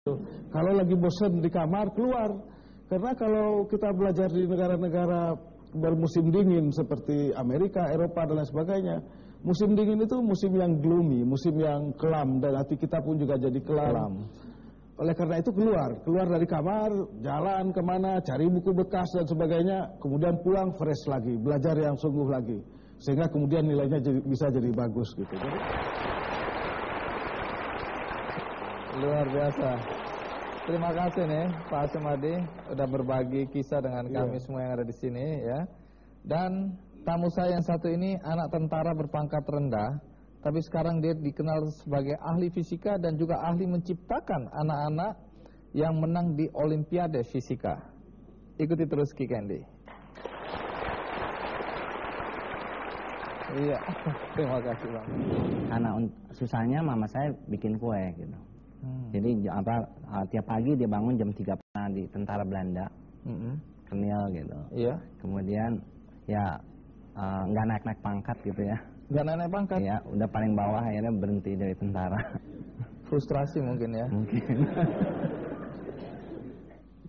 Kalau lagi bosan di kamar, keluar. Karena kalau kita belajar di negara-negara bermusim dingin seperti Amerika, Eropa, dan lain sebagainya, musim dingin itu musim yang gloomy, musim yang kelam, dan hati kita pun juga jadi kelam. Oleh karena itu keluar dari kamar, jalan kemana, cari buku bekas dan sebagainya, kemudian pulang fresh lagi, belajar yang sungguh lagi, sehingga kemudian nilainya bisa jadi bagus gitu. Luar biasa. Terima kasih nih Pak Sumadi udah berbagi kisah dengan kami semua yang ada di sini ya. Dan tamu saya yang satu ini anak tentara berpangkat rendah, tapi sekarang dia dikenal sebagai ahli fisika dan juga ahli menciptakan anak-anak yang menang di Olimpiade Fisika. Ikuti terus Ki Candy. Iya, terima kasih Bang. Karena susahnya mama saya bikin kue gitu. Jadi tiap pagi dia bangun jam 3 di tentara Belanda, Kenil gitu. Iya. Kemudian ya nggak naik pangkat gitu ya. Nggak naik pangkat? Ya udah paling bawah, akhirnya berhenti dari tentara. Frustrasi mungkin ya. Mungkin.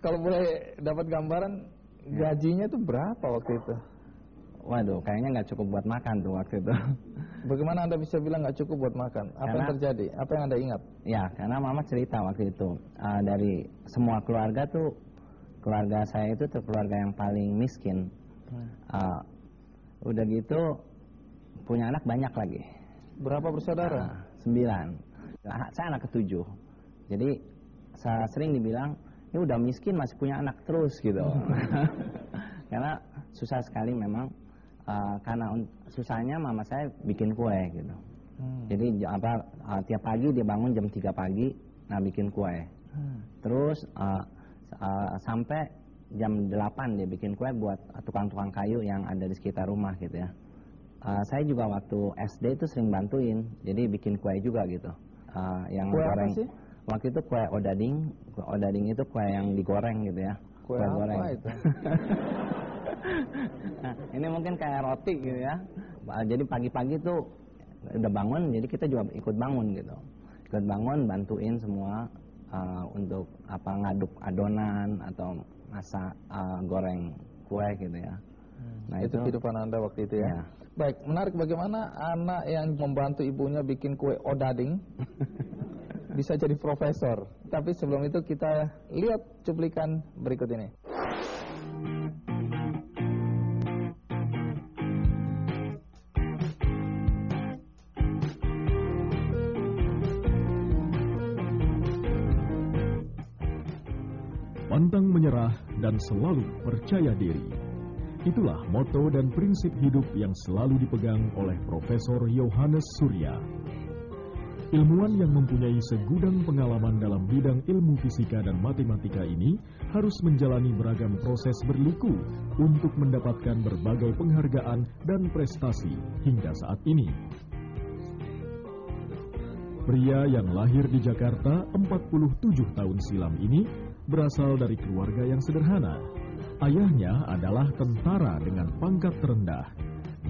Kalau boleh dapat gambaran gajinya tuh berapa waktu itu? Waduh, kayaknya nggak cukup buat makan tuh waktu itu. Bagaimana Anda bisa bilang nggak cukup buat makan? Apa yang terjadi? Apa yang Anda ingat? Ya, karena mama cerita waktu itu dari semua keluarga tuh, keluarga saya itu tuh keluarga yang paling miskin. Udah gitu punya anak banyak lagi. Berapa bersaudara? 9. Saya anak ke-7. Jadi saya sering dibilang, ini udah miskin masih punya anak terus gitu. Karena susah sekali memang. Karena susahnya mama saya bikin kue gitu. Jadi tiap pagi dia bangun jam 3 pagi, bikin kue. Terus sampai jam 8 dia bikin kue buat tukang-tukang kayu yang ada di sekitar rumah gitu ya. Saya juga waktu SD itu sering bantuin, jadi bikin kue juga gitu. Yang kue goreng. Apa sih? Waktu itu kue odading. Odading itu kue yang digoreng gitu ya. Kue goreng. Apa itu? Nah, ini mungkin kayak roti gitu ya. Jadi pagi-pagi tuh udah bangun, jadi kita juga ikut bangun gitu. Ikut bangun, bantuin semua untuk ngaduk adonan atau masak goreng kue gitu ya. Nah, itu kehidupan Anda waktu itu ya. Ya. Baik, menarik bagaimana anak yang membantu ibunya bikin kue odading bisa jadi profesor. Tapi sebelum itu kita lihat cuplikan berikut ini. Pantang menyerah dan selalu percaya diri. Itulah moto dan prinsip hidup yang selalu dipegang oleh Profesor Yohanes Surya. Ilmuwan yang mempunyai segudang pengalaman dalam bidang ilmu fisika dan matematika ini harus menjalani beragam proses berliku untuk mendapatkan berbagai penghargaan dan prestasi hingga saat ini. Pria yang lahir di Jakarta 47 tahun silam ini berasal dari keluarga yang sederhana. Ayahnya adalah tentara dengan pangkat terendah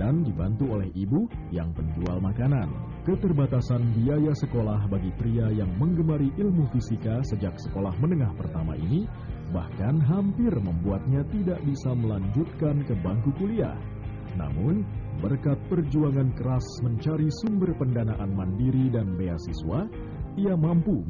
dan dibantu oleh ibu yang penjual makanan. Keterbatasan biaya sekolah bagi pria yang menggemari ilmu fisika sejak sekolah menengah pertama ini bahkan hampir membuatnya tidak bisa melanjutkan ke bangku kuliah. Namun, berkat perjuangan keras mencari sumber pendanaan mandiri dan beasiswa, ia mampu